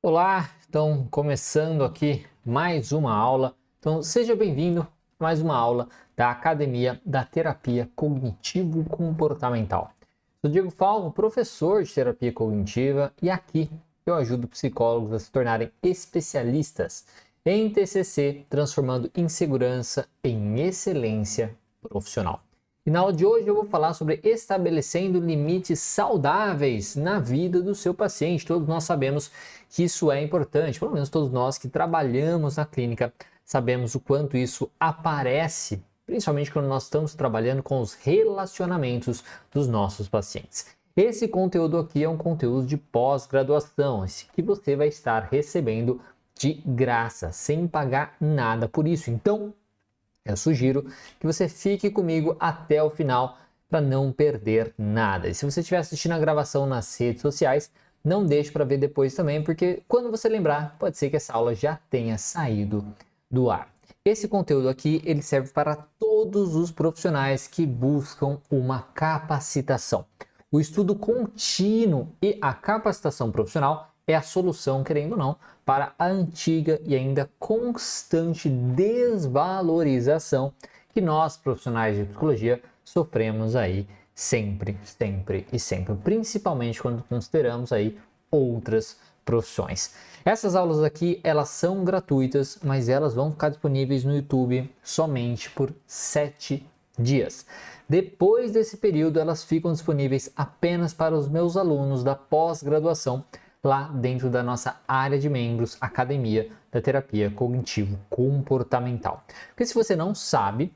Olá, então começando aqui mais uma aula. Então seja bem-vindo a mais uma aula da Academia da Terapia Cognitivo-Comportamental. Sou Diego Falvo, professor de terapia cognitiva, e aqui eu ajudo psicólogos a se tornarem especialistas em TCC, transformando insegurança em excelência profissional. E na aula de hoje eu vou falar sobre estabelecendo limites saudáveis na vida do seu paciente. Todos nós sabemos que isso é importante, pelo menos todos nós que trabalhamos na clínica sabemos o quanto isso aparece, principalmente quando nós estamos trabalhando com os relacionamentos dos nossos pacientes. Esse conteúdo aqui é um conteúdo de pós-graduação, que você vai estar recebendo de graça, sem pagar nada por isso. Então, eu sugiro que você fique comigo até o final para não perder nada. E se você estiver assistindo a gravação nas redes sociais, não deixe para ver depois também, porque quando você lembrar, pode ser que essa aula já tenha saído do ar. Esse conteúdo aqui, ele serve para todos os profissionais que buscam uma capacitação. O estudo contínuo e a capacitação profissional é a solução, querendo ou não, para a antiga e ainda constante desvalorização que nós, profissionais de psicologia, sofremos aí sempre, principalmente quando consideramos aí outras profissões. Essas aulas aqui, elas são gratuitas, mas elas vão ficar disponíveis no YouTube somente por 7 dias. Depois desse período, elas ficam disponíveis apenas para os meus alunos da pós-graduação, lá dentro da nossa área de membros, Academia da Terapia Cognitivo-Comportamental. Porque se você não sabe,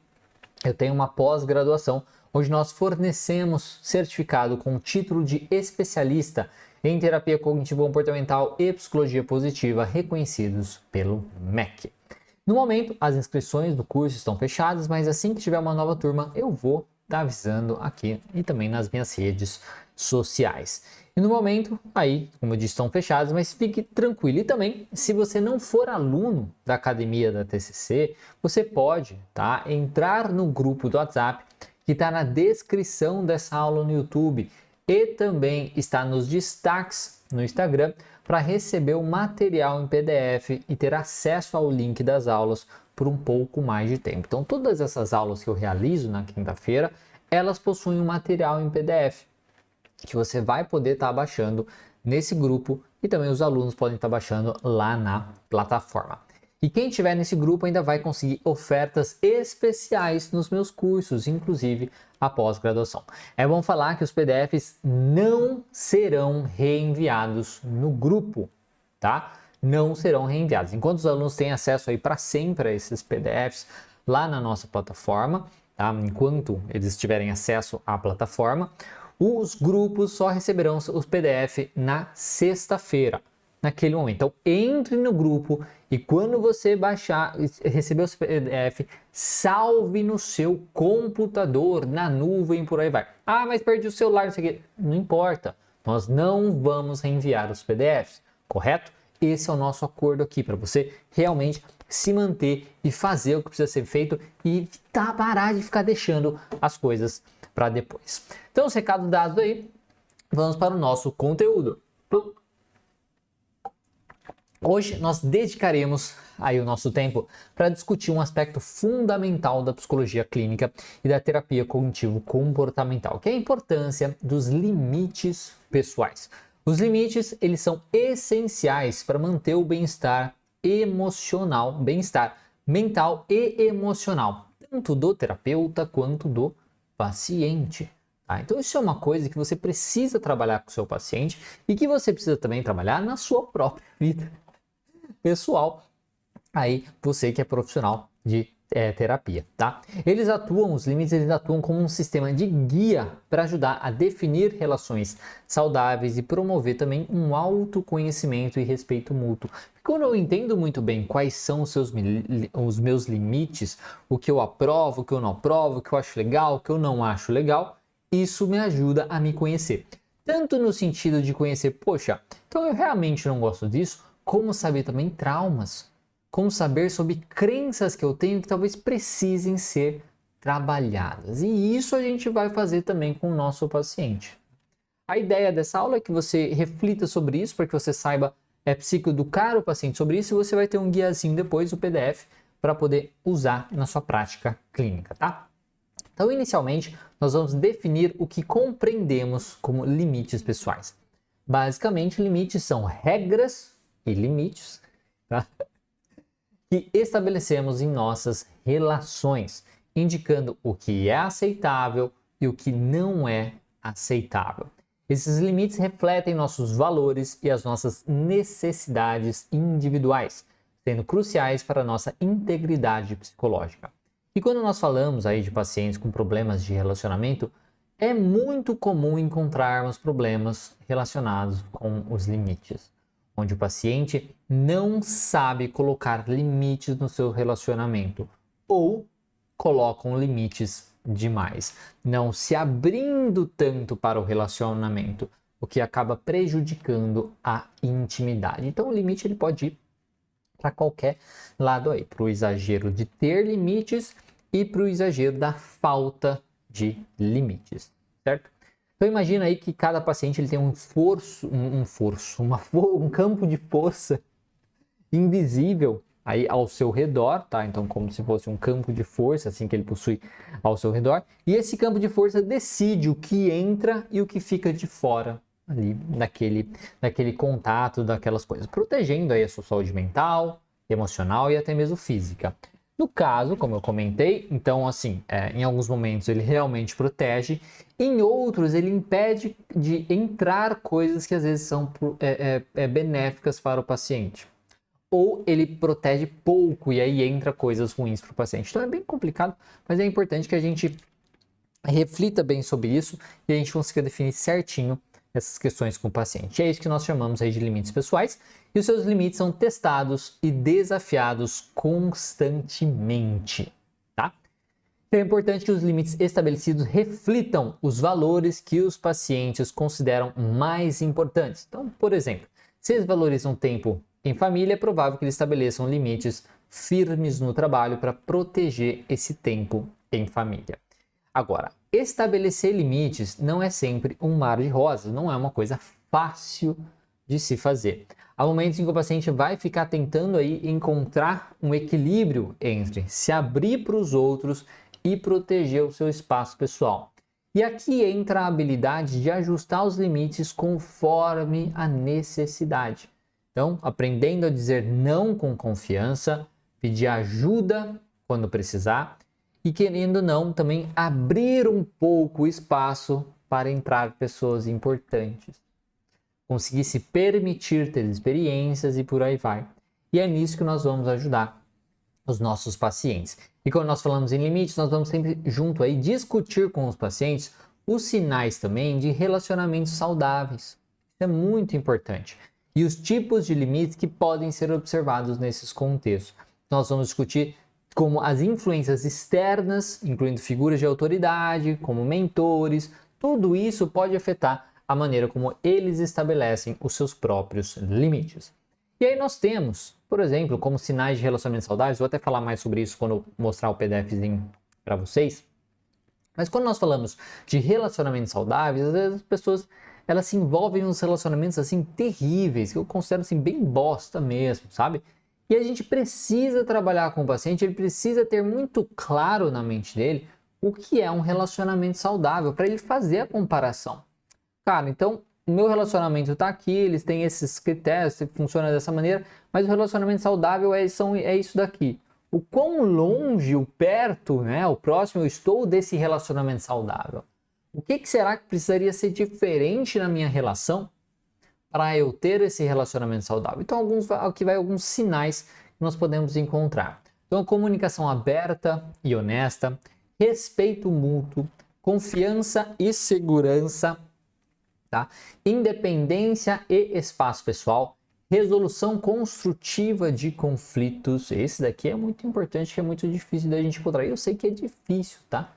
eu tenho uma pós-graduação onde nós fornecemos certificado com título de especialista em terapia cognitivo-comportamental e psicologia positiva reconhecidos pelo MEC. No momento, as inscrições do curso estão fechadas, mas assim que tiver uma nova turma, eu vou estar avisando aqui e também nas minhas redes sociais. E no momento, aí, como eu disse, estão fechados, mas fique tranquilo. E também, se você não for aluno da Academia da TCC, você pode entrar no grupo do WhatsApp que está na descrição dessa aula no YouTube e também está nos destaques no Instagram para receber o material em PDF e ter acesso ao link das aulas por um pouco mais de tempo. Então, todas essas aulas que eu realizo na quinta-feira, elas possuem um material em PDF que você vai poder estar baixando nesse grupo e também os alunos podem estar baixando lá na plataforma. E quem estiver nesse grupo ainda vai conseguir ofertas especiais nos meus cursos, inclusive a pós-graduação. É bom falar que os PDFs não serão reenviados no grupo, tá? Não serão reenviados. Enquanto os alunos têm acesso aí para sempre a esses PDFs lá na nossa plataforma, tá? Enquanto eles tiverem acesso à plataforma, os grupos só receberão os PDF na sexta-feira, naquele momento. Então, entre no grupo e quando você baixar, receber os PDF, salve no seu computador, na nuvem, por aí vai. Ah, mas perdi o celular, não sei o quê. Não importa, nós não vamos reenviar os PDFs, correto? Esse é o nosso acordo aqui, para você realmente se manter e fazer o que precisa ser feito e parar de ficar deixando as coisas para depois. Então, os recados dados aí, vamos para o nosso conteúdo. Hoje nós dedicaremos aí o nosso tempo para discutir um aspecto fundamental da psicologia clínica e da terapia cognitivo-comportamental, que é a importância dos limites pessoais. Os limites, eles são essenciais para manter o bem-estar emocional, bem-estar mental e emocional, tanto do terapeuta quanto do paciente. Então isso é uma coisa que você precisa trabalhar com o seu paciente e que você precisa também trabalhar na sua própria vida pessoal. Aí você que é profissional de terapia, tá? Os limites eles atuam como um sistema de guia para ajudar a definir relações saudáveis e promover também um autoconhecimento e respeito mútuo. Quando eu entendo muito bem quais são os meus limites, o que eu aprovo, o que eu não aprovo, o que eu acho legal, o que eu não acho legal, isso me ajuda a me conhecer. Tanto no sentido de conhecer, poxa, então eu realmente não gosto disso, como saber também traumas, como saber sobre crenças que eu tenho que talvez precisem ser trabalhadas. E isso a gente vai fazer também com o nosso paciente. A ideia dessa aula é que você reflita sobre isso, para que você saiba psicoeducar o paciente sobre isso, e você vai ter um guiazinho depois, o PDF, para poder usar na sua prática clínica, tá? Então, inicialmente, nós vamos definir o que compreendemos como limites pessoais. Basicamente, limites são regras e limites, tá? Que estabelecemos em nossas relações, indicando o que é aceitável e o que não é aceitável. Esses limites refletem nossos valores e as nossas necessidades individuais, sendo cruciais para a nossa integridade psicológica. E quando nós falamos aí de pacientes com problemas de relacionamento, é muito comum encontrarmos problemas relacionados com os limites, onde o paciente não sabe colocar limites no seu relacionamento ou colocam limites demais, não se abrindo tanto para o relacionamento, o que acaba prejudicando a intimidade. Então o limite ele pode ir para qualquer lado aí, para o exagero de ter limites e para o exagero da falta de limites, certo? Então imagina aí que cada paciente ele tem um campo de força invisível aí ao seu redor, tá? Então como se fosse um campo de força assim que ele possui ao seu redor, e esse campo de força decide o que entra e o que fica de fora ali naquele contato daquelas coisas, protegendo aí a sua saúde mental, emocional e até mesmo física. No caso, como eu comentei, então assim, em alguns momentos ele realmente protege, em outros ele impede de entrar coisas que às vezes são benéficas para o paciente. Ou ele protege pouco e aí entra coisas ruins para o paciente. Então é bem complicado, mas é importante que a gente reflita bem sobre isso e a gente consiga definir certinho essas questões com o paciente. É isso que nós chamamos aí de limites pessoais, e os seus limites são testados e desafiados constantemente, tá? Então é importante que os limites estabelecidos reflitam os valores que os pacientes consideram mais importantes. Então, por exemplo, se eles valorizam tempo em família, é provável que eles estabeleçam limites firmes no trabalho para proteger esse tempo em família. Agora, estabelecer limites não é sempre um mar de rosas, não é uma coisa fácil de se fazer. Há momentos em que o paciente vai ficar tentando aí encontrar um equilíbrio entre se abrir para os outros e proteger o seu espaço pessoal. E aqui entra a habilidade de ajustar os limites conforme a necessidade. Então, aprendendo a dizer não com confiança, pedir ajuda quando precisar e, querendo não, também abrir um pouco o espaço para entrar pessoas importantes. Conseguir se permitir ter experiências e por aí vai. E é nisso que nós vamos ajudar os nossos pacientes. E quando nós falamos em limites, nós vamos sempre junto aí discutir com os pacientes os sinais também de relacionamentos saudáveis. Isso é muito importante. E os tipos de limites que podem ser observados nesses contextos. Nós vamos discutir como as influências externas, incluindo figuras de autoridade, como mentores, tudo isso pode afetar a maneira como eles estabelecem os seus próprios limites. E aí nós temos, por exemplo, como sinais de relacionamentos saudáveis, vou até falar mais sobre isso quando eu mostrar o PDFzinho para vocês, mas quando nós falamos de relacionamentos saudáveis, às vezes as pessoas elas se envolvem em uns relacionamentos assim terríveis, que eu considero assim bem bosta mesmo, sabe? E a gente precisa trabalhar com o paciente, ele precisa ter muito claro na mente dele o que é um relacionamento saudável, para ele fazer a comparação. Cara, então o meu relacionamento está aqui, eles têm esses critérios, funciona dessa maneira, mas o relacionamento saudável é isso daqui. O quão longe, o perto, né, o próximo eu estou desse relacionamento saudável? O que será que precisaria ser diferente na minha relação para eu ter esse relacionamento saudável? Então, aqui vai alguns sinais que nós podemos encontrar. Então, comunicação aberta e honesta, respeito mútuo, confiança e segurança, tá? Independência e espaço pessoal, resolução construtiva de conflitos. Esse daqui é muito importante, que é muito difícil da gente encontrar. Eu sei que é difícil, tá?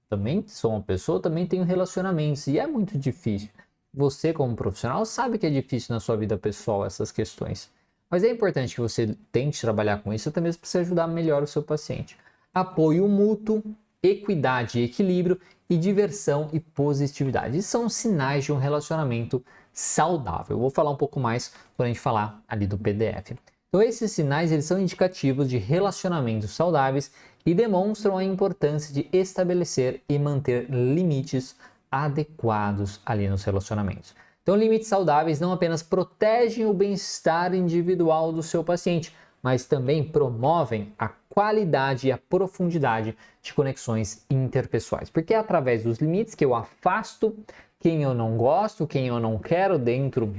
Também sou uma pessoa, também tenho relacionamentos e é muito difícil. Você, como profissional, sabe que é difícil na sua vida pessoal essas questões. Mas é importante que você tente trabalhar com isso, até mesmo para você ajudar melhor o seu paciente. Apoio mútuo, equidade e equilíbrio, e diversão e positividade. E são sinais de um relacionamento saudável. Eu vou falar um pouco mais quando a gente falar ali do PDF. Então esses sinais eles são indicativos de relacionamentos saudáveis e demonstram a importância de estabelecer e manter limites adequados ali nos relacionamentos. Então limites saudáveis não apenas protegem o bem-estar individual do seu paciente, mas também promovem a qualidade e a profundidade de conexões interpessoais. Porque é através dos limites que eu afasto quem eu não gosto, quem eu não quero dentro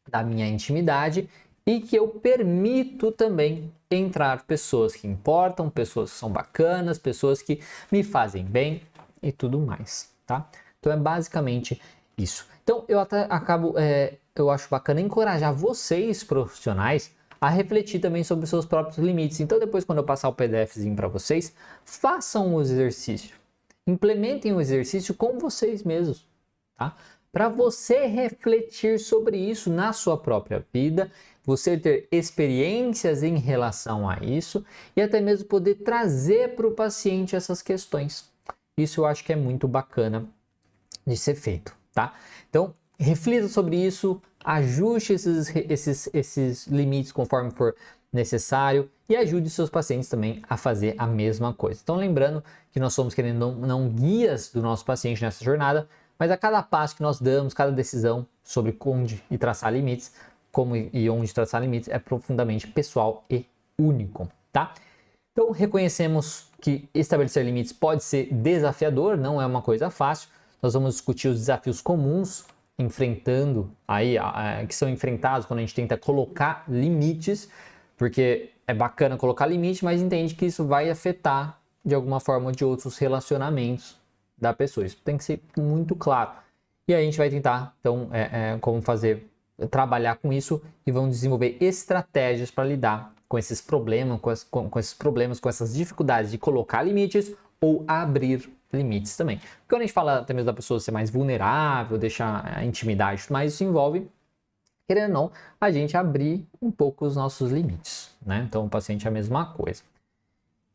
da minha intimidade e que eu permito também entrar pessoas que importam, pessoas que são bacanas, pessoas que me fazem bem e tudo mais, tá? Então é basicamente isso. Então eu até eu acho bacana encorajar vocês profissionais a refletir também sobre os seus próprios limites. Então depois quando eu passar o PDFzinho para vocês, façam o exercício. Implementem o exercício com vocês mesmos, tá? Para você refletir sobre isso na sua própria vida, você ter experiências em relação a isso e até mesmo poder trazer para o paciente essas questões. Isso eu acho que é muito bacana de ser feito, tá? Então, reflita sobre isso, ajuste esses limites conforme for necessário e ajude seus pacientes também a fazer a mesma coisa. Então, lembrando que nós somos, querendo não guias do nosso paciente nessa jornada, mas a cada passo que nós damos, cada decisão sobre onde e traçar limites, como e onde traçar limites, é profundamente pessoal e único, tá? Então, reconhecemos que estabelecer limites pode ser desafiador, não é uma coisa fácil. Nós vamos discutir os desafios comuns que são enfrentados quando a gente tenta colocar limites, porque é bacana colocar limite, mas entende que isso vai afetar de alguma forma ou de outros relacionamentos da pessoa. Isso tem que ser muito claro. E aí a gente vai tentar, então, trabalhar com isso e vamos desenvolver estratégias para lidar com esses problemas, com essas dificuldades de colocar limites ou abrir limites também. Porque quando a gente fala até mesmo da pessoa ser mais vulnerável, deixar a intimidade, mas isso envolve, querendo ou não, a gente abrir um pouco os nossos limites, né? Então o paciente é a mesma coisa.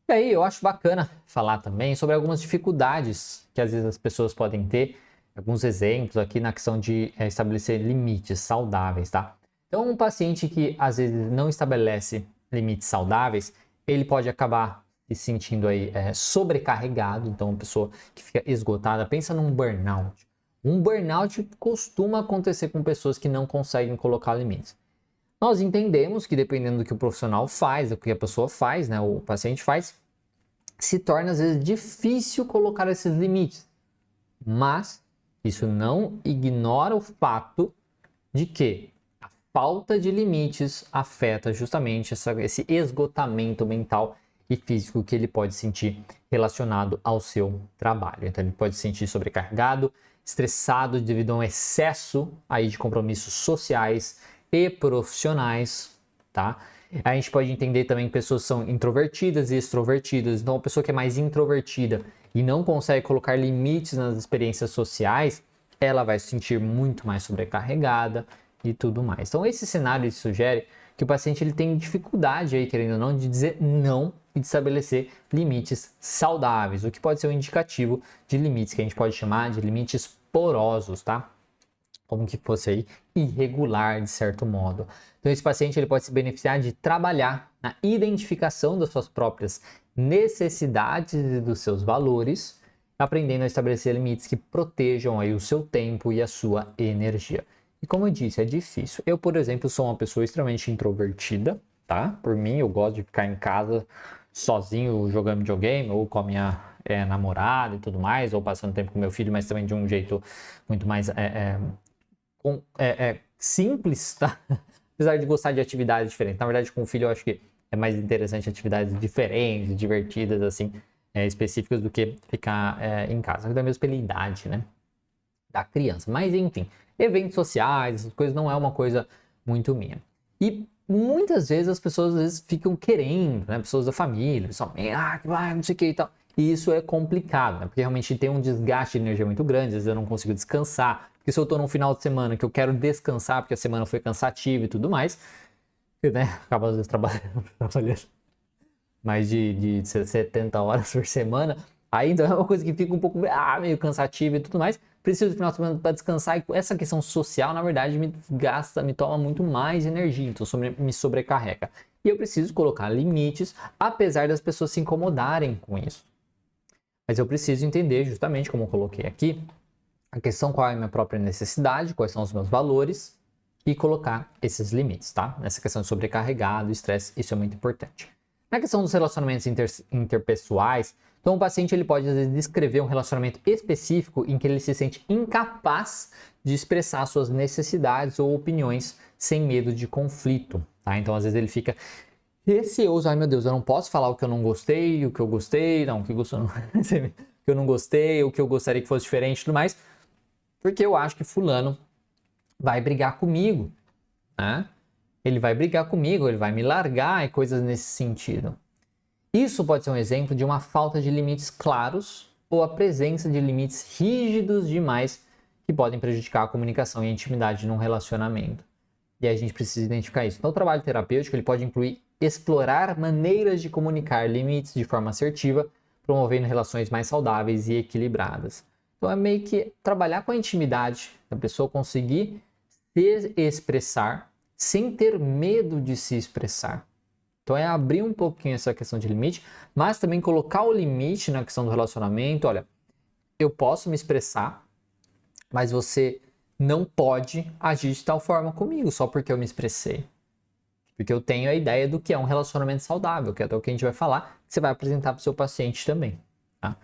E aí eu acho bacana falar também sobre algumas dificuldades que às vezes as pessoas podem ter, alguns exemplos aqui na questão de estabelecer limites saudáveis, tá? Então um paciente que às vezes não estabelece limites saudáveis, ele pode acabar se sentindo aí sobrecarregado, então uma pessoa que fica esgotada, pensa num burnout. Um burnout costuma acontecer com pessoas que não conseguem colocar limites. Nós entendemos que dependendo do que o profissional faz, do que a pessoa faz, né, o paciente faz, se torna às vezes difícil colocar esses limites. Mas isso não ignora o fato de que a falta de limites afeta justamente esse esgotamento mental e físico que ele pode sentir relacionado ao seu trabalho. Então ele pode se sentir sobrecarregado, estressado devido a um excesso aí de compromissos sociais e profissionais, tá? A gente pode entender também que pessoas são introvertidas e extrovertidas. Então, uma pessoa que é mais introvertida e não consegue colocar limites nas experiências sociais, ela vai se sentir muito mais sobrecarregada e tudo mais. Então, esse cenário sugere que o paciente ele tem dificuldade aí, querendo ou não, de dizer não e de estabelecer limites saudáveis, o que pode ser um indicativo de limites que a gente pode chamar de limites porosos, tá? Como que fosse aí irregular de certo modo. Então esse paciente ele pode se beneficiar de trabalhar na identificação das suas próprias necessidades e dos seus valores, aprendendo a estabelecer limites que protejam aí o seu tempo e a sua energia. E como eu disse, é difícil. Eu, por exemplo, sou uma pessoa extremamente introvertida, tá? Por mim, eu gosto de ficar em casa sozinho jogando videogame ou com a minha namorada e tudo mais, ou passando tempo com meu filho, mas também de um jeito muito mais simples, tá? Apesar de gostar de atividades diferentes. Na verdade, com o filho eu acho que é mais interessante atividades diferentes, divertidas, assim, específicas do que ficar em casa. Até mesmo pela idade, né? Da criança. Mas, enfim, eventos sociais, essas coisas não é uma coisa muito minha. E muitas vezes as pessoas às vezes ficam querendo, né? Pessoas da família, pessoalmente, que vai, não sei o que e tal. E isso é complicado, né? Porque realmente tem um desgaste de energia muito grande, às vezes eu não consigo descansar. Porque se eu tô num final de semana que eu quero descansar, porque a semana foi cansativa e tudo mais, né? Acaba às vezes trabalhando mais de 70 horas por semana, Aí então é uma coisa que fica um pouco meio cansativa e tudo mais. Preciso do final de semana para descansar, e essa questão social, na verdade, me gasta, me toma muito mais energia, então me sobrecarrega. E eu preciso colocar limites, apesar das pessoas se incomodarem com isso. Mas eu preciso entender, justamente como eu coloquei aqui, a questão qual é a minha própria necessidade, quais são os meus valores, e colocar esses limites, tá? Nessa questão de sobrecarregado, estresse, isso é muito importante. Na questão dos relacionamentos interpessoais, então o paciente ele pode às vezes descrever um relacionamento específico em que ele se sente incapaz de expressar suas necessidades ou opiniões sem medo de conflito, tá? Então às vezes ele fica receoso, ai meu Deus, eu não posso falar o que eu não gostei, o que eu gostei, não, o que eu não gostei, o que eu gostaria que fosse diferente e tudo mais, porque eu acho que fulano vai brigar comigo, né? Ele vai brigar comigo, ele vai me largar e coisas nesse sentido. Isso pode ser um exemplo de uma falta de limites claros ou a presença de limites rígidos demais que podem prejudicar a comunicação e a intimidade num relacionamento. E aí a gente precisa identificar isso. Então o trabalho terapêutico ele pode incluir explorar maneiras de comunicar limites de forma assertiva, promovendo relações mais saudáveis e equilibradas. Então é meio que trabalhar com a intimidade, a pessoa conseguir se expressar sem ter medo de se expressar. Então é abrir um pouquinho essa questão de limite, mas também colocar o limite na questão do relacionamento. Olha, eu posso me expressar, mas você não pode agir de tal forma comigo só porque eu me expressei. Porque eu tenho a ideia do que é um relacionamento saudável, que é até o que a gente vai falar, que você vai apresentar para o seu paciente também. Tá?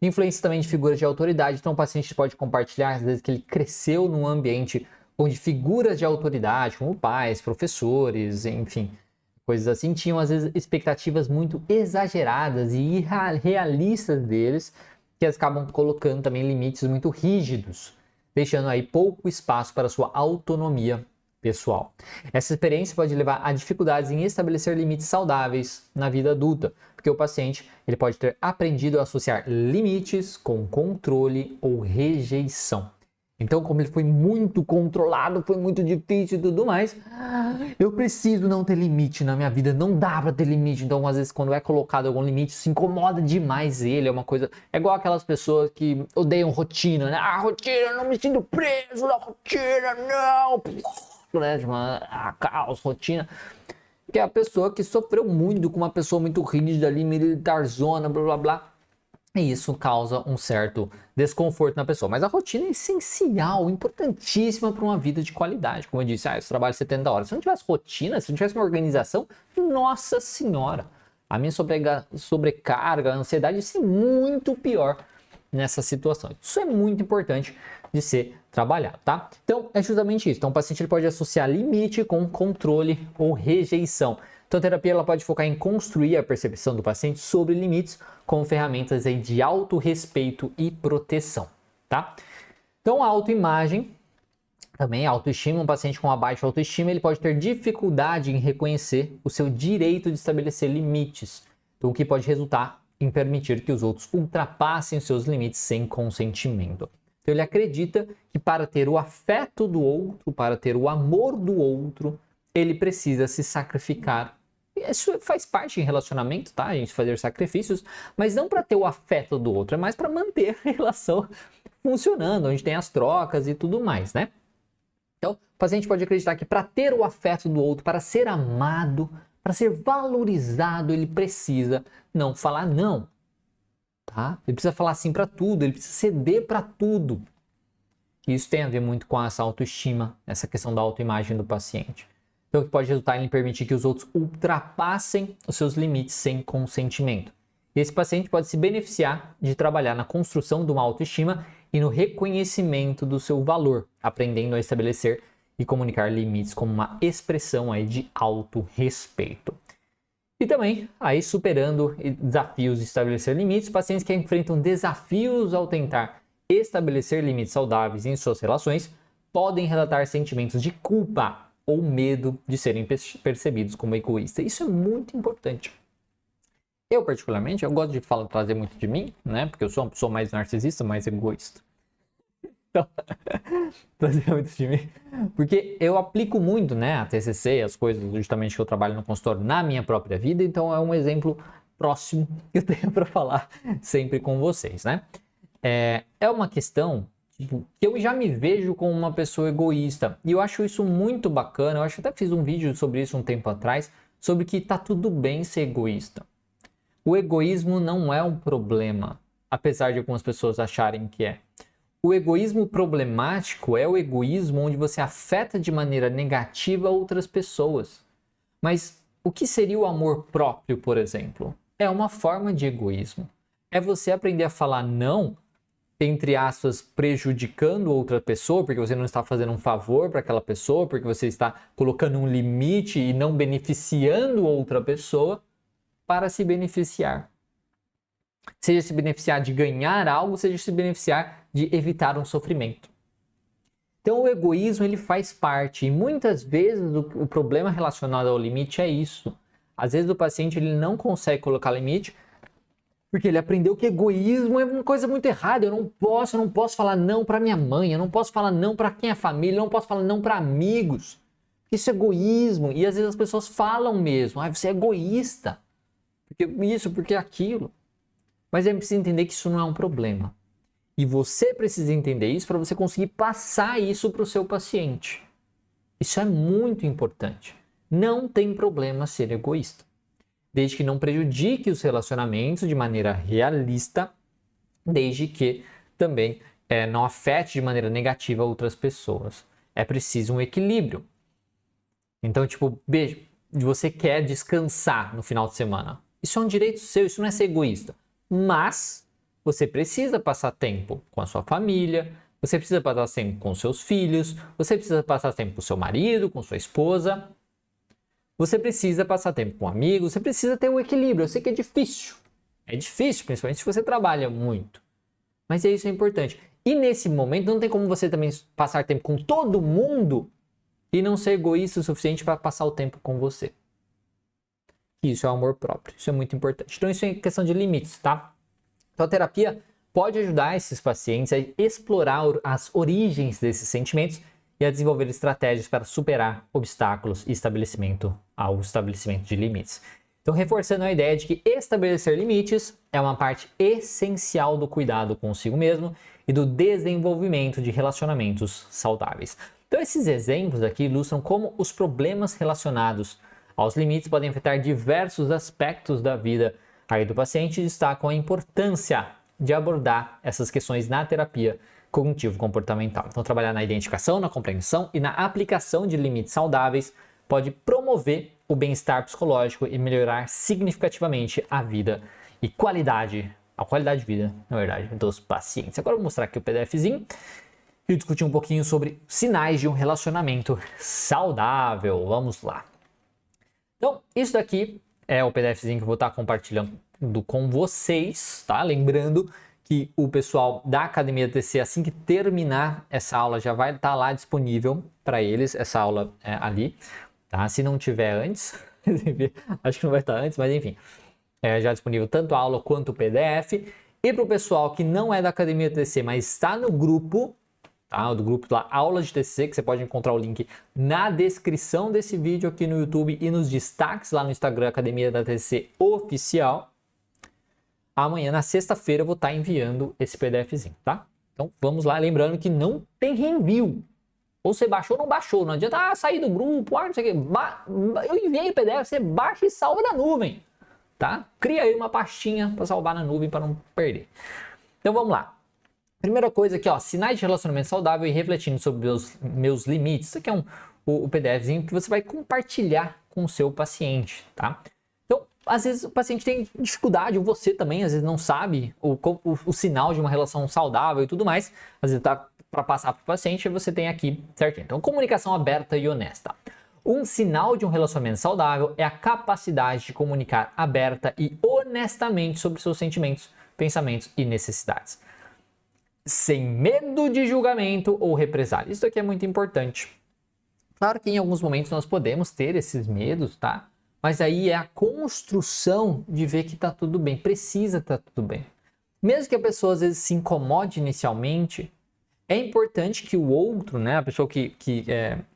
Influência também de figuras de autoridade. Então o paciente pode compartilhar, às vezes, que ele cresceu num ambiente onde figuras de autoridade, como pais, professores, enfim, coisas assim, tinham às vezes expectativas muito exageradas e irrealistas deles, que eles acabam colocando também limites muito rígidos, deixando aí pouco espaço para sua autonomia pessoal. Essa experiência pode levar a dificuldades em estabelecer limites saudáveis na vida adulta, porque o paciente ele pode ter aprendido a associar limites com controle ou rejeição. Então, como ele foi muito controlado, foi muito difícil e tudo mais, eu preciso não ter limite na minha vida, não dá pra ter limite. Então, às vezes, quando é colocado algum limite, se incomoda demais ele, é uma coisa... É igual aquelas pessoas que odeiam rotina, né? Ah, rotina, não me sinto preso na rotina, não! Né? Caos, rotina... Que é a pessoa que sofreu muito com uma pessoa muito rígida ali, militarzona, blá blá blá. E isso causa um certo desconforto na pessoa. Mas a rotina é essencial, importantíssima para uma vida de qualidade. Como eu disse, eu trabalho 70 horas. Se eu não tivesse rotina, se não tivesse uma organização, nossa senhora, a minha sobrecarga, a ansiedade ia ser muito pior nessa situação. Isso é muito importante de ser trabalhado, tá? Então, é justamente isso. Então, o paciente ele pode associar limite com controle ou rejeição. Então, a terapia ela pode focar em construir a percepção do paciente sobre limites com ferramentas aí de autorrespeito e proteção, tá? Então, a autoimagem, também a autoestima, um paciente com uma baixa autoestima, ele pode ter dificuldade em reconhecer o seu direito de estabelecer limites, então, o que pode resultar em permitir que os outros ultrapassem os seus limites sem consentimento. Então, ele acredita que para ter o afeto do outro, para ter o amor do outro, ele precisa se sacrificar. Isso faz parte em relacionamento, tá? A gente fazer sacrifícios, mas não para ter o afeto do outro, é mais para manter a relação funcionando, onde tem as trocas e tudo mais, né? Então, o paciente pode acreditar que para ter o afeto do outro, para ser amado, para ser valorizado, ele precisa não falar não, tá? Ele precisa falar sim para tudo, ele precisa ceder para tudo. Isso tem a ver muito com essa autoestima, essa questão da autoimagem do paciente. Então, o que pode resultar em permitir que os outros ultrapassem os seus limites sem consentimento. E esse paciente pode se beneficiar de trabalhar na construção de uma autoestima e no reconhecimento do seu valor, aprendendo a estabelecer e comunicar limites como uma expressão aí de autorrespeito. E também, aí superando desafios de estabelecer limites, pacientes que enfrentam desafios ao tentar estabelecer limites saudáveis em suas relações podem relatar sentimentos de culpa ou medo de serem percebidos como egoístas. Isso é muito importante. Eu, particularmente, eu gosto de trazer muito de mim, né? Porque eu sou uma pessoa mais narcisista, mais egoísta. Então, trazer muito de mim. Porque eu aplico muito, né? A TCC, as coisas justamente que eu trabalho no consultório na minha própria vida. Então, é um exemplo próximo que eu tenho para falar sempre com vocês, né? É uma questão tipo, que eu já me vejo como uma pessoa egoísta. E eu acho isso muito bacana. Eu acho que até fiz um vídeo sobre isso um tempo atrás, sobre que tá tudo bem ser egoísta. O egoísmo não é um problema, apesar de algumas pessoas acharem que é. O egoísmo problemático é o egoísmo onde você afeta de maneira negativa outras pessoas. Mas o que seria o amor próprio, por exemplo? É uma forma de egoísmo. É você aprender a falar não, entre aspas, prejudicando outra pessoa, porque você não está fazendo um favor para aquela pessoa, porque você está colocando um limite e não beneficiando outra pessoa para se beneficiar. Seja se beneficiar de ganhar algo, seja se beneficiar de evitar um sofrimento. Então o egoísmo ele faz parte e muitas vezes o problema relacionado ao limite é isso. Às vezes o paciente ele não consegue colocar limite porque ele aprendeu que egoísmo é uma coisa muito errada. Eu não posso falar não para minha mãe, eu não posso falar não para quem é família, eu não posso falar não para amigos. Isso é egoísmo e às vezes as pessoas falam mesmo, você é egoísta. Porque isso, porque aquilo. Mas é preciso entender que isso não é um problema. E você precisa entender isso para você conseguir passar isso para o seu paciente. Isso é muito importante. Não tem problema ser egoísta, desde que não prejudique os relacionamentos de maneira realista, desde que também não afete de maneira negativa outras pessoas. É preciso um equilíbrio. Então, tipo, você quer descansar no final de semana. Isso é um direito seu, isso não é ser egoísta. Mas você precisa passar tempo com a sua família, você precisa passar tempo com seus filhos, você precisa passar tempo com seu marido, com sua esposa, você precisa passar tempo com amigos, você precisa ter um equilíbrio. Eu sei que é difícil, principalmente se você trabalha muito, mas isso é importante. E nesse momento não tem como você também passar tempo com todo mundo e não ser egoísta o suficiente para passar o tempo com você. Isso é o amor próprio, isso é muito importante. Então isso é questão de limites, tá? Então a terapia pode ajudar esses pacientes a explorar as origens desses sentimentos e a desenvolver estratégias para superar obstáculos e estabelecimento de limites. Então reforçando a ideia de que estabelecer limites é uma parte essencial do cuidado consigo mesmo e do desenvolvimento de relacionamentos saudáveis. Então esses exemplos aqui ilustram como os problemas relacionados aos limites podem afetar diversos aspectos da vida aí do paciente e destacam a importância de abordar essas questões na terapia cognitivo-comportamental. Então, trabalhar na identificação, na compreensão e na aplicação de limites saudáveis pode promover o bem-estar psicológico e melhorar significativamente a vida e a qualidade de vida, na verdade, dos pacientes. Agora eu vou mostrar aqui o PDFzinho e discutir um pouquinho sobre sinais de um relacionamento saudável. Vamos lá. Então, isso daqui é o PDFzinho que eu vou estar compartilhando com vocês, tá? Lembrando que o pessoal da Academia TC, assim que terminar essa aula, já vai estar lá disponível para eles, essa aula ali, tá? Se não tiver antes, acho que não vai estar antes, mas enfim, já disponível tanto a aula quanto o PDF. E para o pessoal que não é da Academia TC, mas está no grupo, tá? Do grupo lá, Aula de TCC, que você pode encontrar o link na descrição desse vídeo aqui no YouTube e nos destaques lá no Instagram, Academia da TCC Oficial. Amanhã, na sexta-feira, eu vou estar enviando esse PDFzinho, tá? Então, vamos lá. Lembrando que não tem reenvio. Ou você baixou ou não baixou. Não adianta sair do grupo, não sei o quê. Eu enviei o PDF, você baixa e salva na nuvem, tá? Cria aí uma pastinha para salvar na nuvem para não perder. Então, vamos lá. Primeira coisa aqui, ó, sinais de relacionamento saudável e refletindo sobre os meus limites. Isso aqui é o PDFzinho que você vai compartilhar com o seu paciente, tá? Então, às vezes o paciente tem dificuldade, ou você também, às vezes não sabe o sinal de uma relação saudável e tudo mais. Às vezes tá para passar para o paciente, você tem aqui certinho. Então, comunicação aberta e honesta. Um sinal de um relacionamento saudável é a capacidade de comunicar aberta e honestamente sobre seus sentimentos, pensamentos e necessidades, sem medo de julgamento ou represália. Isso aqui é muito importante. Claro que em alguns momentos nós podemos ter esses medos, tá? Mas aí é a construção de ver que tá tudo bem, precisa estar tudo bem. Mesmo que a pessoa às vezes se incomode inicialmente, é importante que o outro, né, a pessoa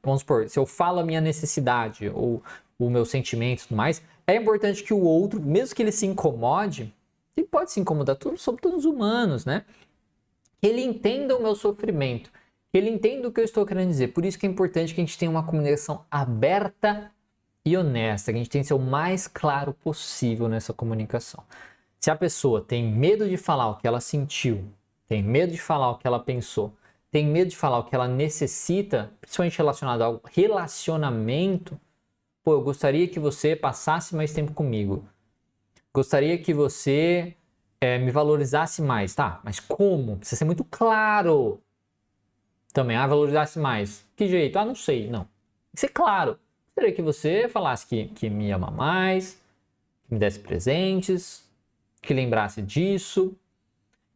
vamos supor, se eu falo a minha necessidade ou o meu sentimento e tudo mais, é importante que o outro, mesmo que ele se incomode, ele pode se incomodar, somos todos humanos, né? Que ele entenda o meu sofrimento, que ele entenda o que eu estou querendo dizer. Por isso que é importante que a gente tenha uma comunicação aberta e honesta, que a gente tenha que ser o mais claro possível nessa comunicação. Se a pessoa tem medo de falar o que ela sentiu, tem medo de falar o que ela pensou, tem medo de falar o que ela necessita, principalmente relacionado ao relacionamento, pô, eu gostaria que você passasse mais tempo comigo. Gostaria que você me valorizasse mais. Tá, mas como? Precisa ser muito claro. Também, valorizasse mais. Que jeito? Não sei, não. Tem que ser claro. Gostaria que você falasse que me ama mais, que me desse presentes, que lembrasse disso,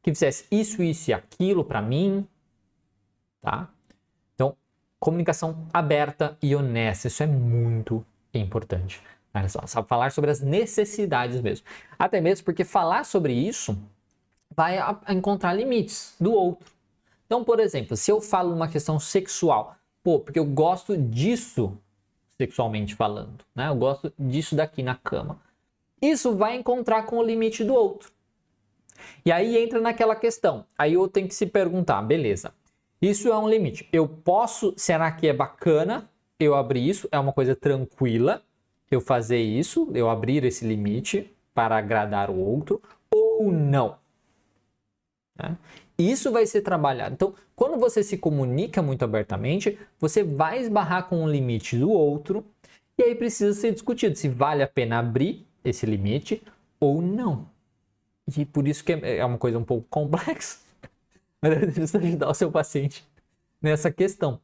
que fizesse isso, isso e aquilo para mim, tá? Então, comunicação aberta e honesta, isso é muito importante. Olha só, sabe falar sobre as necessidades mesmo. Até mesmo porque falar sobre isso vai encontrar limites do outro. Então, por exemplo, se eu falo uma questão sexual, pô, porque eu gosto disso sexualmente falando, né? Eu gosto disso daqui na cama. Isso vai encontrar com o limite do outro. E aí entra naquela questão. Aí eu tenho que se perguntar, beleza, isso é um limite. Eu posso, será que é bacana eu abrir isso? É uma coisa tranquila eu fazer isso, eu abrir esse limite para agradar o outro ou não? Né? Isso vai ser trabalhado. Então, quando você se comunica muito abertamente, você vai esbarrar com o limite do outro e aí precisa ser discutido se vale a pena abrir esse limite ou não. E por isso que é uma coisa um pouco complexa, mas é preciso ajudar o seu paciente nessa questão,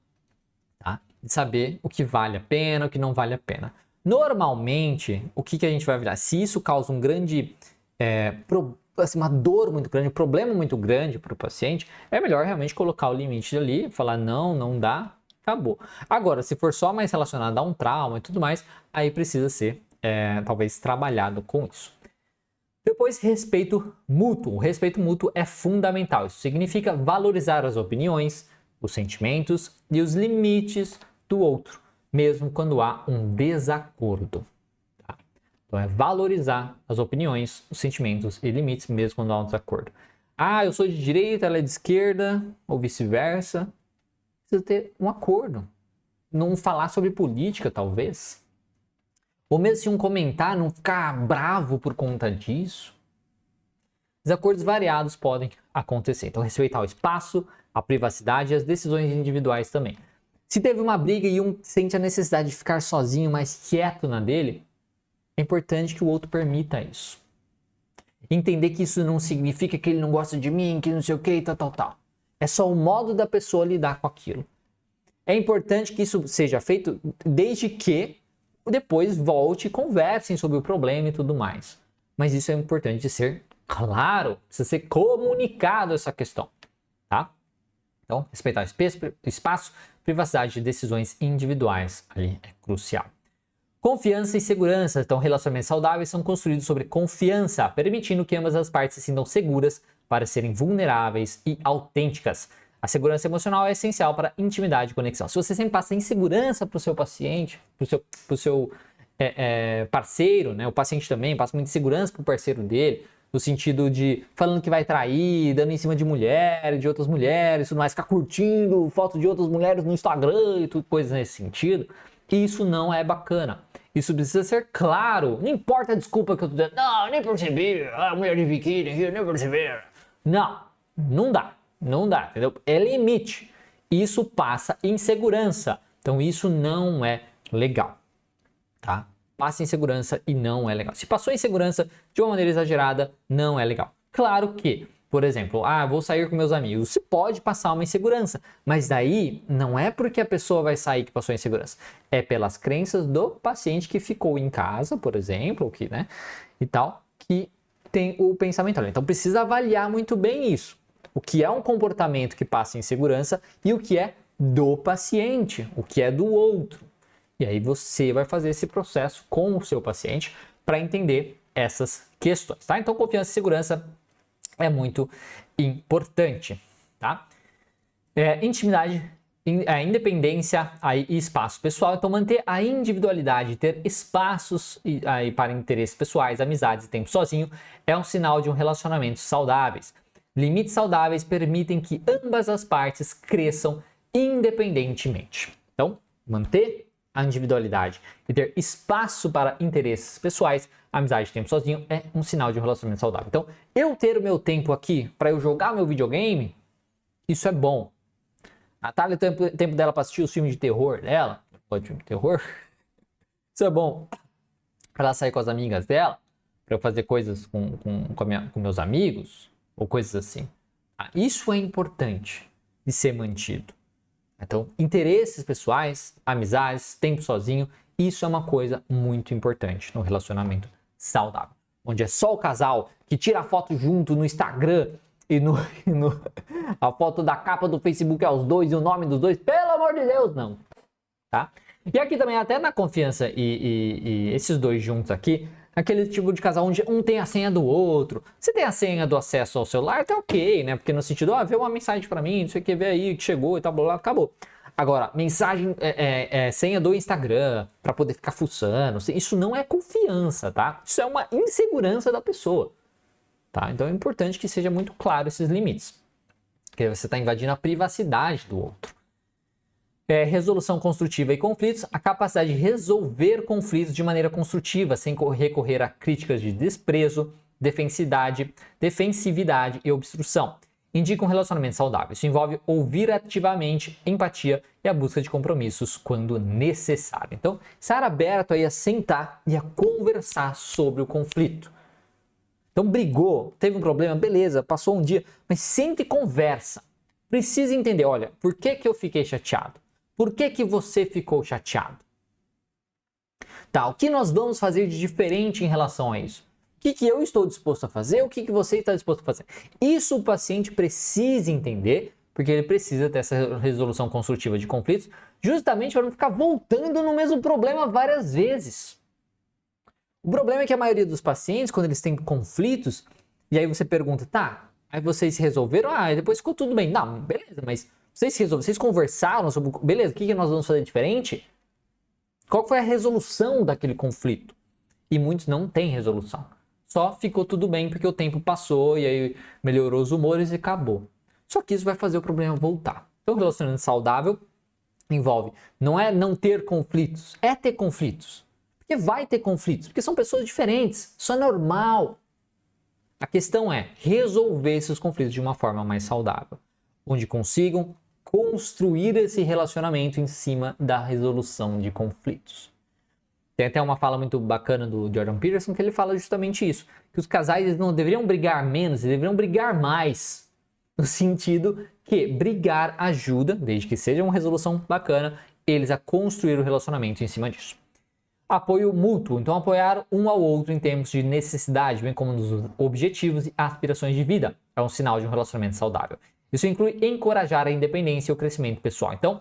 tá? De saber o que vale a pena, o que não vale a pena. Normalmente, o que a gente vai virar? Se isso causa um grande uma dor muito grande, um problema muito grande para o paciente, é melhor realmente colocar o limite ali, falar não dá, acabou. Agora, se for só mais relacionado a um trauma e tudo mais, aí precisa ser talvez trabalhado com isso. Depois, respeito mútuo. O respeito mútuo é fundamental. Isso significa valorizar as opiniões, os sentimentos e os limites do outro, mesmo quando há um desacordo. Então é valorizar as opiniões, os sentimentos e limites mesmo quando há um desacordo. Eu sou de direita, ela é de esquerda, ou vice-versa. Precisa ter um acordo. Não falar sobre política, talvez. Ou mesmo se um comentário não ficar bravo por conta disso. Desacordos variados podem acontecer. Então respeitar o espaço, a privacidade e as decisões individuais também. Se teve uma briga e um sente a necessidade de ficar sozinho, mais quieto na dele, é importante que o outro permita isso. Entender que isso não significa que ele não gosta de mim, que não sei o que, tal. É só o modo da pessoa lidar com aquilo. É importante que isso seja feito desde que depois volte e conversem sobre o problema e tudo mais. Mas isso é importante de ser claro, precisa ser comunicado essa questão, tá? Então, respeitar o espaço, privacidade e decisões individuais ali é crucial. Confiança e segurança. Então, relacionamentos saudáveis são construídos sobre confiança, permitindo que ambas as partes se sintam seguras para serem vulneráveis e autênticas. A segurança emocional é essencial para intimidade e conexão. Se você sempre passa insegurança para o seu paciente, para o seu parceiro, né? O paciente também passa muita insegurança para o parceiro dele, no sentido de falando que vai trair, dando em cima de mulheres, de outras mulheres, tudo mais, ficar curtindo fotos de outras mulheres no Instagram e tudo, coisas nesse sentido. Isso não é bacana. Isso precisa ser claro. Não importa a desculpa que eu tô dando. Não, eu nem percebi. A mulher de biquíni aqui, eu nem percebi. Não dá. Não dá, entendeu? É limite. Isso passa insegurança. Então isso não é legal, tá? Passa insegurança e não é legal. Se passou insegurança de uma maneira exagerada, não é legal. Claro que, por exemplo, vou sair com meus amigos. Você pode passar uma insegurança, mas daí não é porque a pessoa vai sair que passou insegurança. É pelas crenças do paciente que ficou em casa, por exemplo, que, né, e tal, que tem o pensamento. Então precisa avaliar muito bem isso. O que é um comportamento que passa insegurança e o que é do paciente, o que é do outro. E aí você vai fazer esse processo com o seu paciente para entender essas questões, tá? Então confiança e segurança é muito importante, tá? Intimidade independência aí, e espaço pessoal. Então, manter a individualidade, ter espaços aí para interesses pessoais, amizades e tempo sozinho é um sinal de um relacionamento saudáveis. Limites saudáveis permitem que ambas as partes cresçam independentemente. Então, manter a individualidade e ter espaço para interesses pessoais, amizade e tempo sozinho é um sinal de um relacionamento saudável. Então, eu ter o meu tempo aqui para eu jogar meu videogame, isso é bom. A Natália tem o tempo dela para assistir os filmes de terror dela, pode filme de terror, isso é bom. Para ela sair com as amigas dela, para eu fazer coisas com meus amigos, ou coisas assim. Isso é importante de ser mantido. Então, interesses pessoais, amizades, tempo sozinho, isso é uma coisa muito importante no relacionamento saudável. Onde é só o casal que tira a foto junto no Instagram e a foto da capa do Facebook é os dois e o nome dos dois, pelo amor de Deus, não. Tá? E aqui também, até na confiança e esses dois juntos aqui, aquele tipo de casal onde um tem a senha do outro. Você tem a senha do acesso ao celular, tá ok, né? Porque no sentido, vê uma mensagem pra mim, não sei o que, vê aí, que chegou e tal, blá, blá, acabou. Agora, mensagem, senha do Instagram, pra poder ficar fuçando, isso não é confiança, tá? Isso é uma insegurança da pessoa, tá? Então é importante que seja muito claro esses limites. Porque você tá invadindo a privacidade do outro. Resolução construtiva e conflitos, a capacidade de resolver conflitos de maneira construtiva, sem recorrer a críticas de desprezo, defensividade e obstrução. Indica um relacionamento saudável. Isso envolve ouvir ativamente, empatia e a busca de compromissos quando necessário. Então, estar aberto aí a sentar e a conversar sobre o conflito. Então, brigou, teve um problema, beleza, passou um dia, mas sente e conversa. Precisa entender, olha, por que eu fiquei chateado? Por que você ficou chateado? Tá, o que nós vamos fazer de diferente em relação a isso? O que eu estou disposto a fazer? O que você está disposto a fazer? Isso o paciente precisa entender, porque ele precisa ter essa resolução construtiva de conflitos, justamente para não ficar voltando no mesmo problema várias vezes. O problema é que a maioria dos pacientes, quando eles têm conflitos, e aí você pergunta, tá, aí vocês resolveram? Depois ficou tudo bem. Não, beleza, mas vocês resolveram, vocês conversaram sobre, beleza, o que nós vamos fazer diferente? Qual foi a resolução daquele conflito? E muitos não têm resolução. Só ficou tudo bem porque o tempo passou e aí melhorou os humores e acabou. Só que isso vai fazer o problema voltar. Então, o relacionamento saudável envolve, não é não ter conflitos, é ter conflitos. Porque vai ter conflitos, porque são pessoas diferentes, isso é normal. A questão é resolver esses conflitos de uma forma mais saudável, onde consigam construir esse relacionamento em cima da resolução de conflitos. Tem até uma fala muito bacana do Jordan Peterson que ele fala justamente isso, que os casais não deveriam brigar menos, eles deveriam brigar mais, no sentido que brigar ajuda, desde que seja uma resolução bacana, eles a construir o relacionamento em cima disso. Apoio mútuo, então apoiar um ao outro em termos de necessidade, bem como nos objetivos e aspirações de vida, é um sinal de um relacionamento saudável. Isso inclui encorajar a independência e o crescimento pessoal. Então,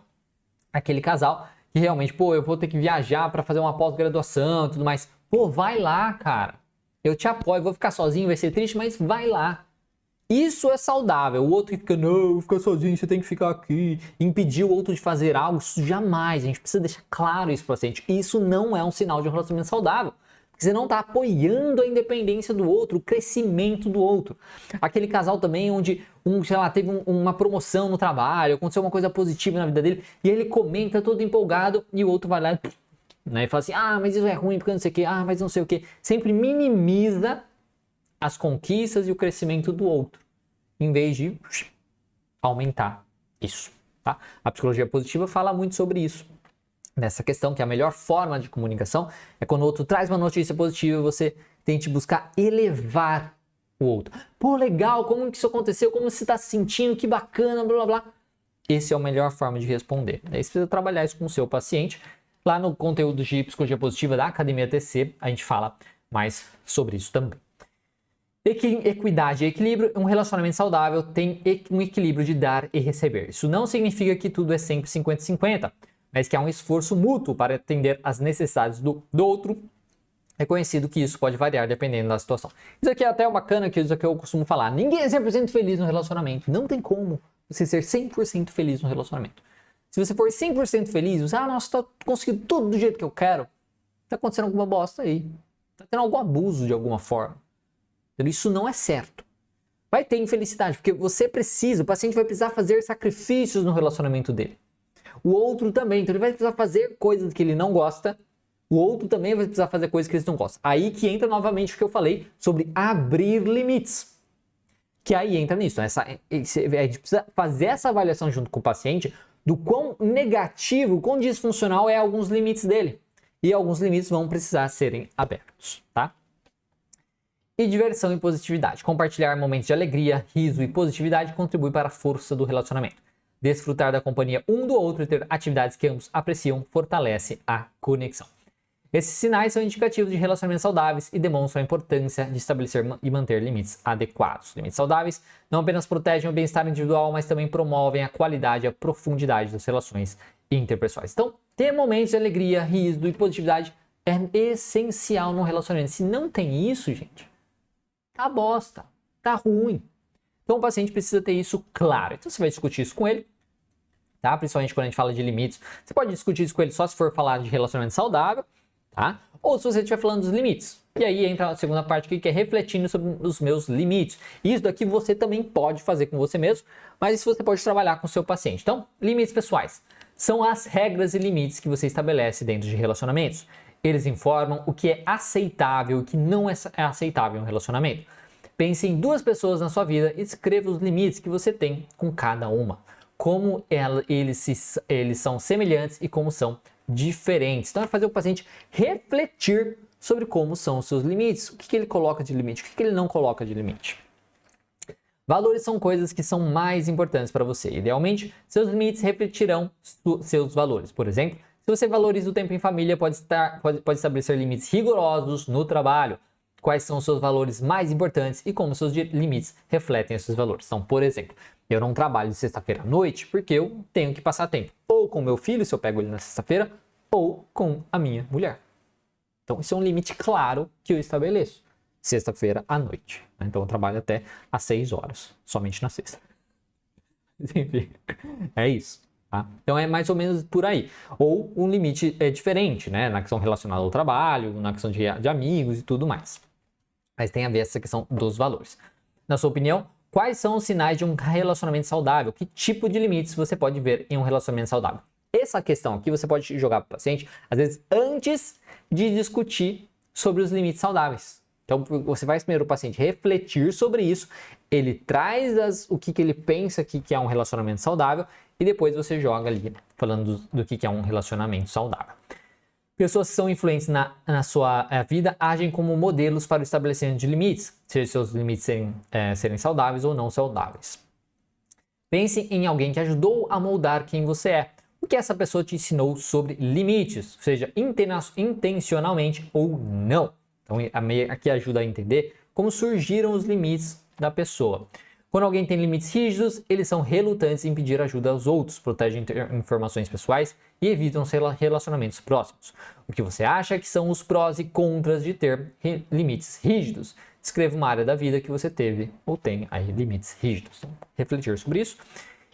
aquele casal que realmente, eu vou ter que viajar para fazer uma pós-graduação e tudo mais. Vai lá, cara. Eu te apoio, vou ficar sozinho, vai ser triste, mas vai lá. Isso é saudável. O outro que fica, não, fica sozinho, você tem que ficar aqui. Impedir o outro de fazer algo, isso jamais. A gente precisa deixar claro isso para o paciente. Isso não é um sinal de um relacionamento saudável. Você não está apoiando a independência do outro, o crescimento do outro. Aquele casal também onde teve uma promoção no trabalho, aconteceu uma coisa positiva na vida dele, e ele comenta todo empolgado, e o outro vai lá e fala assim, mas isso é ruim, porque não sei o quê, mas não sei o quê. Sempre minimiza as conquistas e o crescimento do outro, em vez de aumentar isso. Tá? A psicologia positiva fala muito sobre isso. Nessa questão, que a melhor forma de comunicação é quando o outro traz uma notícia positiva e você tente buscar elevar o outro. Legal, como que isso aconteceu? Como você está se sentindo? Que bacana, blá, blá, blá. Essa é a melhor forma de responder. Daí você precisa trabalhar isso com o seu paciente. Lá no conteúdo de psicologia positiva da Academia TC, a gente fala mais sobre isso também. Equidade e equilíbrio. Um relacionamento saudável tem um equilíbrio de dar e receber. Isso não significa que tudo é sempre 50-50. Mas que há um esforço mútuo para atender às necessidades do outro. É conhecido que isso pode variar dependendo da situação. Isso aqui é até bacana, que isso aqui eu costumo falar. Ninguém é 100% feliz no relacionamento. Não tem como você ser 100% feliz no relacionamento. Se você for 100% feliz, você, nossa, tô conseguindo tudo do jeito que eu quero, tá acontecendo alguma bosta aí. Tá tendo algum abuso de alguma forma. Então, isso não é certo. Vai ter infelicidade, porque o paciente vai precisar fazer sacrifícios no relacionamento dele. O outro também, então ele vai precisar fazer coisas que ele não gosta, o outro também vai precisar fazer coisas que eles não gostam. Aí que entra novamente o que eu falei sobre abrir limites. Que aí entra nisso, a gente precisa fazer essa avaliação junto com o paciente do quão negativo, quão disfuncional é alguns limites dele. E alguns limites vão precisar serem abertos, tá? E diversão e positividade. Compartilhar momentos de alegria, riso e positividade contribui para a força do relacionamento. Desfrutar da companhia um do outro e ter atividades que ambos apreciam fortalece a conexão. Esses sinais são indicativos de relacionamentos saudáveis e demonstram a importância de estabelecer e manter limites adequados. Limites saudáveis não apenas protegem o bem-estar individual, mas também promovem a qualidade e a profundidade das relações interpessoais. Então, ter momentos de alegria, riso e positividade é essencial no relacionamento. Se não tem isso, gente, tá bosta, tá ruim. Então, o paciente precisa ter isso claro. Então, você vai discutir isso com ele, tá? Principalmente quando a gente fala de limites. Você pode discutir isso com ele só se for falar de relacionamento saudável, tá? Ou se você estiver falando dos limites. E aí entra a segunda parte aqui, que é refletindo sobre os meus limites. Isso daqui você também pode fazer com você mesmo, mas isso você pode trabalhar com o seu paciente. Então, limites pessoais são as regras e limites que você estabelece dentro de relacionamentos. Eles informam o que é aceitável e o que não é aceitável em um relacionamento. Pense em duas pessoas na sua vida e escreva os limites que você tem com cada uma. Como eles são semelhantes e como são diferentes. Então é fazer o paciente refletir sobre como são os seus limites, o que ele coloca de limite, o que ele não coloca de limite. Valores são coisas que são mais importantes para você. Idealmente, seus limites refletirão seus valores. Por exemplo, se você valoriza o tempo em família, pode estabelecer limites rigorosos no trabalho. Quais são os seus valores mais importantes e como seus limites refletem esses valores. Então, por exemplo, eu não trabalho de sexta-feira à noite porque eu tenho que passar tempo ou com meu filho, se eu pego ele na sexta-feira, ou com a minha mulher. Então, isso é um limite claro que eu estabeleço. Sexta-feira à noite. Então, eu trabalho até às 6 horas, somente na sexta. Enfim, é isso. Tá? Então, é mais ou menos por aí. Ou um limite diferente, né? Na questão relacionada ao trabalho, na questão de amigos e tudo mais. Mas tem a ver essa questão dos valores. Na sua opinião, quais são os sinais de um relacionamento saudável? Que tipo de limites você pode ver em um relacionamento saudável? Essa questão aqui você pode jogar para o paciente, às vezes, antes de discutir sobre os limites saudáveis. Então, você vai primeiro o paciente refletir sobre isso, ele traz o que ele pensa que é um relacionamento saudável e depois você joga ali, falando do que é um relacionamento saudável. Pessoas que são influentes na sua vida agem como modelos para o estabelecimento de limites, seja seus limites serem saudáveis ou não saudáveis. Pense em alguém que ajudou a moldar quem você é. O que essa pessoa te ensinou sobre limites, seja intencionalmente ou não. Então, aqui ajuda a entender como surgiram os limites da pessoa. Quando alguém tem limites rígidos, eles são relutantes em pedir ajuda aos outros, protegem informações pessoais e evitam relacionamentos próximos. O que você acha que são os prós e contras de ter limites rígidos? Descreva uma área da vida que você teve ou tem aí limites rígidos. Então, refletir sobre isso.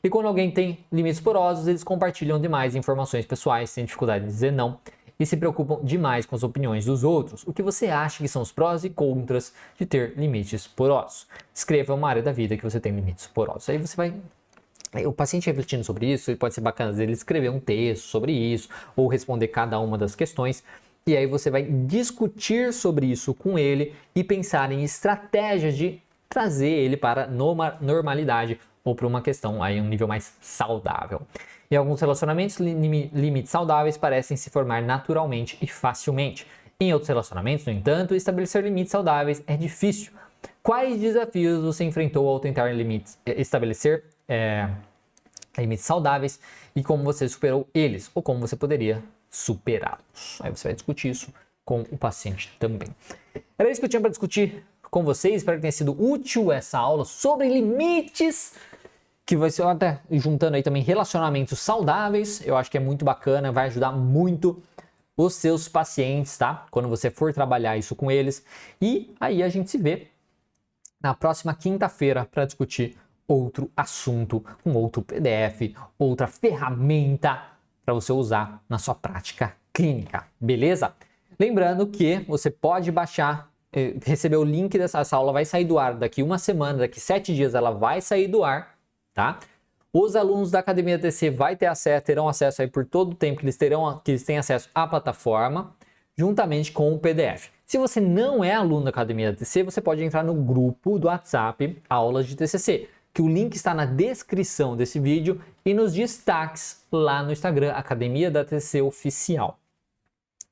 E quando alguém tem limites porosos, eles compartilham demais informações pessoais, têm dificuldade de dizer não e se preocupam demais com as opiniões dos outros. O que você acha que são os prós e contras de ter limites porosos? Escreva uma área da vida que você tem limites porosos. Aí você vai... O paciente refletindo sobre isso, pode ser bacana ele escrever um texto sobre isso, ou responder cada uma das questões. E aí você vai discutir sobre isso com ele e pensar em estratégias de trazer ele para normalidade ou para uma questão aí um nível mais saudável. Em alguns relacionamentos, limites saudáveis parecem se formar naturalmente e facilmente. Em outros relacionamentos, no entanto, estabelecer limites saudáveis é difícil. Quais desafios você enfrentou ao tentar estabelecer limites saudáveis e como você superou eles ou como você poderia superá-los? Aí você vai discutir isso com o paciente também. Era isso que eu tinha para discutir com vocês. Espero que tenha sido útil essa aula sobre limites, que vai ser até juntando aí também relacionamentos saudáveis. Eu acho que é muito bacana, vai ajudar muito os seus pacientes, tá? Quando você for trabalhar isso com eles. E aí a gente se vê na próxima quinta-feira para discutir outro assunto, com outro PDF, outra ferramenta para você usar na sua prática clínica, beleza? Lembrando que você pode baixar, receber o link dessa aula, vai sair do ar daqui uma semana, daqui 7 dias ela vai sair do ar, tá? Os alunos da Academia TC terão acesso aí por todo o tempo que eles têm acesso à plataforma, juntamente com o PDF. Se você não é aluno da Academia TC, você pode entrar no grupo do WhatsApp Aulas de TCC, que o link está na descrição desse vídeo e nos destaques lá no Instagram, Academia da TCC Oficial.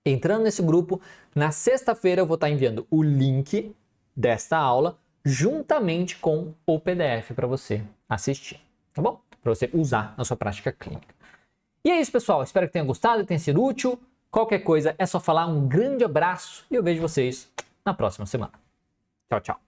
Entrando nesse grupo, na sexta-feira eu vou estar enviando o link desta aula juntamente com o PDF para você assistir, tá bom? Para você usar na sua prática clínica. E é isso, pessoal. Espero que tenha gostado e tenha sido útil. Qualquer coisa é só falar. Um grande abraço e eu vejo vocês na próxima semana. Tchau, tchau.